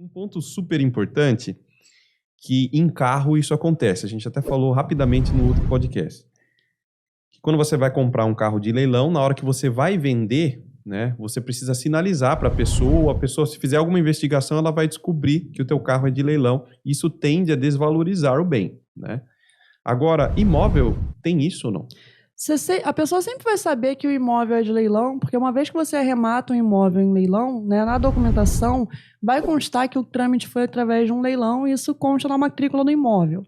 Um ponto super importante que em carro isso acontece. A gente até falou rapidamente no outro podcast. Que quando você vai comprar um carro de leilão, na hora que você vai vender, né, você precisa sinalizar para a pessoa, se fizer alguma investigação, ela vai descobrir que o teu carro é de leilão. Isso tende a desvalorizar o bem, né? Agora, imóvel tem isso ou não? A pessoa sempre vai saber que o imóvel é de leilão, porque uma vez que você arremata um imóvel em leilão, né, na documentação vai constar que o trâmite foi através de um leilão e isso consta na matrícula do imóvel.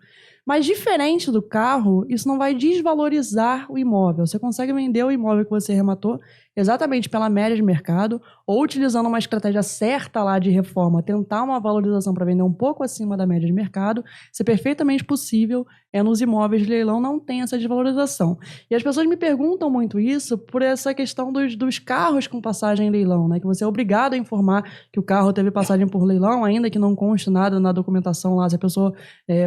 Mas diferente do carro, isso não vai desvalorizar o imóvel. Você consegue vender o imóvel que você arrematou exatamente pela média de mercado ou utilizando uma estratégia certa lá de reforma, tentar uma valorização para vender um pouco acima da média de mercado. Isso é perfeitamente possível. Nos imóveis de leilão não tem essa desvalorização. E as pessoas me perguntam muito isso por essa questão dos carros com passagem em leilão, né? Que você é obrigado a informar que o carro teve passagem por leilão, ainda que não conste nada na documentação lá. Se a pessoa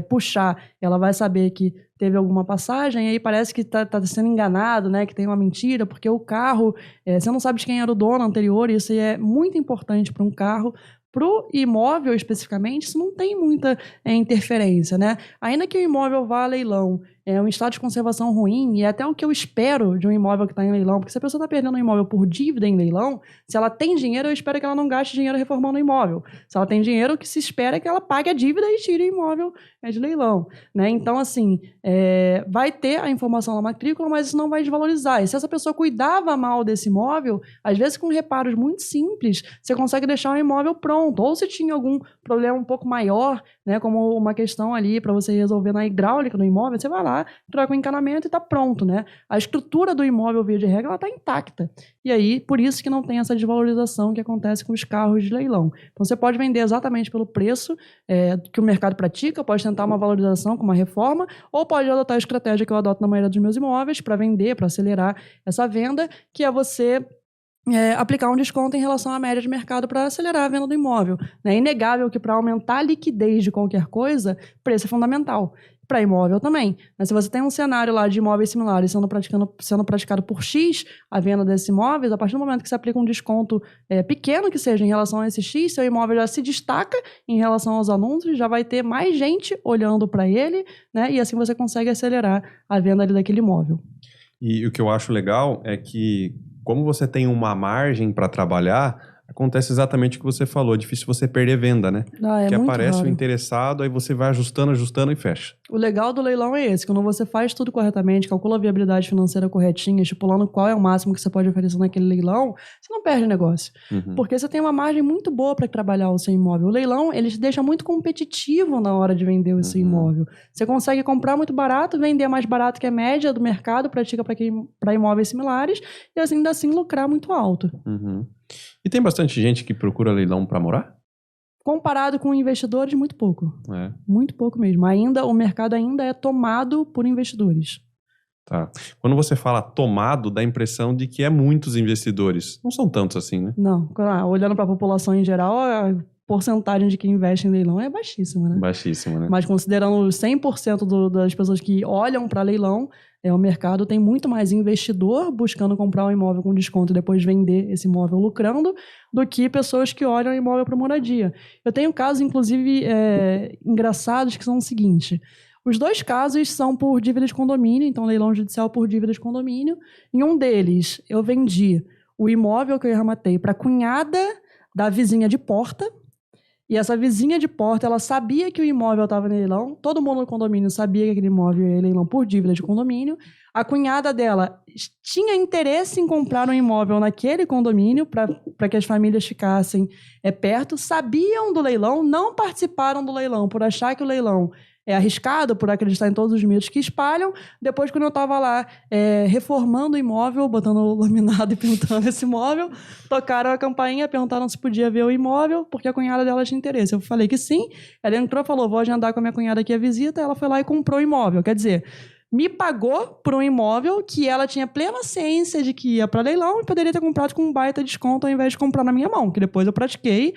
puxar, ela vai saber que teve alguma passagem, e aí parece que está sendo enganado, né? Que tem uma mentira, porque o carro, você não sabe de quem era o dono anterior, e isso é muito importante para um carro. Para o imóvel, especificamente, isso não tem muita interferência, né? Ainda que o imóvel vá a leilão, um estado de conservação ruim, e é até o que eu espero de um imóvel que está em leilão, porque se a pessoa está perdendo um imóvel por dívida em leilão, se ela tem dinheiro, eu espero que ela não gaste dinheiro reformando o imóvel. Se ela tem dinheiro, o que se espera é que ela pague a dívida e tire o imóvel de leilão, né? Então, assim, vai ter a informação na matrícula, mas isso não vai desvalorizar. E se essa pessoa cuidava mal desse imóvel, às vezes com reparos muito simples, você consegue deixar o imóvel pronto. Ou se tinha algum problema um pouco maior, né, como uma questão ali para você resolver na hidráulica do imóvel, você vai lá, troca o encanamento e está pronto, né? A estrutura do imóvel, via de regra, ela está intacta. E aí, por isso que não tem essa desvalorização que acontece com os carros de leilão. Então, você pode vender exatamente pelo preço que o mercado pratica, pode tentar uma valorização com uma reforma, ou pode adotar a estratégia que eu adoto na maioria dos meus imóveis para vender, para acelerar essa venda, que é você aplicar um desconto em relação à média de mercado para acelerar a venda do imóvel. É inegável que para aumentar a liquidez de qualquer coisa, preço é fundamental. Para imóvel também. Se você tem um cenário lá de imóveis similares sendo praticado por X a venda desses imóveis, a partir do momento que você aplica um desconto pequeno que seja em relação a esse X, seu imóvel já se destaca em relação aos anúncios, já vai ter mais gente olhando para ele, né? E assim você consegue acelerar a venda ali daquele imóvel. E o que eu acho legal é que, como você tem uma margem para trabalhar, acontece exatamente o que você falou, é difícil você perder venda, né? Que muito aparece raro. o interessado, aí você vai ajustando e fecha. O legal do leilão é esse, quando você faz tudo corretamente, calcula a viabilidade financeira corretinha, estipulando qual é o máximo que você pode oferecer naquele leilão, você não perde negócio. Porque você tem uma margem muito boa para trabalhar o seu imóvel. O leilão, ele te deixa muito competitivo na hora de vender o seu imóvel. Você consegue comprar muito barato, vender mais barato que a média do mercado, pratica para imóveis similares, e ainda assim lucrar muito alto. E tem bastante gente que procura leilão para morar? Comparado com investidores, muito pouco. Muito pouco mesmo. O mercado ainda é tomado por investidores. Tá. Quando você fala tomado, dá a impressão de que é muitos investidores. Não são tantos assim, né? Não. Olhando para a população em geral, a porcentagem de quem investe em leilão é baixíssima, né? Baixíssima, né? Mas considerando 100% das pessoas que olham para leilão, o mercado tem muito mais investidor buscando comprar um imóvel com desconto e depois vender esse imóvel lucrando do que pessoas que olham o imóvel para moradia. Eu tenho casos, inclusive, engraçados que são o seguinte. Os dois casos são por dívida de condomínio, então leilão judicial por dívida de condomínio. Em um deles, eu vendi o imóvel que eu arrematei para a cunhada da vizinha de porta. E essa vizinha de porta, ela sabia que o imóvel estava em leilão, todo mundo no condomínio sabia que aquele imóvel ia em leilão por dívida de condomínio. A cunhada dela tinha interesse em comprar um imóvel naquele condomínio para que as famílias ficassem perto, sabiam do leilão, não participaram do leilão por achar que o leilão é arriscado, por acreditar em todos os mitos que espalham. Depois, quando eu estava lá reformando o imóvel, botando laminado e pintando esse imóvel, tocaram a campainha, perguntaram se podia ver o imóvel, porque a cunhada dela tinha interesse. Eu falei que sim. Ela entrou e falou, vou agendar com a minha cunhada aqui a visita. Ela foi lá e comprou o imóvel. Quer dizer, me pagou por um imóvel que ela tinha plena ciência de que ia para leilão e poderia ter comprado com um baita desconto ao invés de comprar na minha mão, que depois eu pratiquei,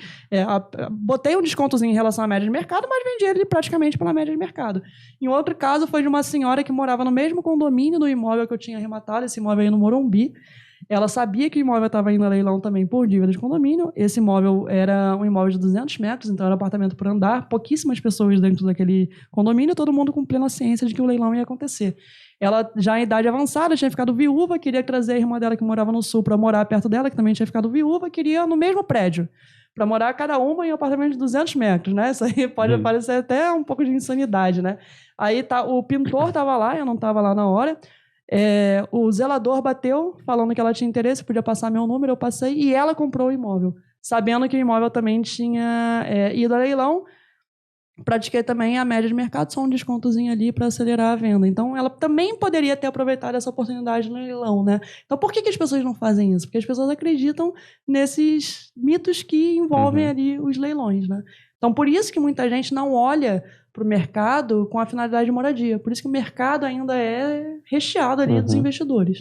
botei um descontozinho em relação à média de mercado, mas vendi ele praticamente pela média de mercado. Em outro caso, foi de uma senhora que morava no mesmo condomínio do imóvel que eu tinha arrematado, esse imóvel aí no Morumbi. Ela sabia que o imóvel estava indo a leilão também por dívida de condomínio. Esse imóvel era um imóvel de 200 metros, então era apartamento por andar, pouquíssimas pessoas dentro daquele condomínio, todo mundo com plena ciência de que o leilão ia acontecer. Ela, já em idade avançada, tinha ficado viúva, queria trazer a irmã dela que morava no sul para morar perto dela, que também tinha ficado viúva, queria no mesmo prédio, para morar cada uma em um apartamento de 200 metros, né? Isso aí pode parecer até um pouco de insanidade, né? Aí o pintor estava lá, eu não estava lá na hora. O zelador bateu, falando que ela tinha interesse, podia passar meu número, eu passei, e ela comprou o imóvel, sabendo que o imóvel também tinha ido a leilão. Pratiquei também a média de mercado, só um descontozinho ali para acelerar a venda. Então, ela também poderia ter aproveitado essa oportunidade no leilão, né? Então, por que as pessoas não fazem isso? Porque as pessoas acreditam nesses mitos que envolvem ali os leilões, né? Então, por isso que muita gente não olha para o mercado com a finalidade de moradia. Por isso que o mercado ainda é recheado ali dos investidores.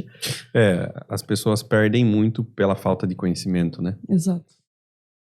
As pessoas perdem muito pela falta de conhecimento, né? Exato.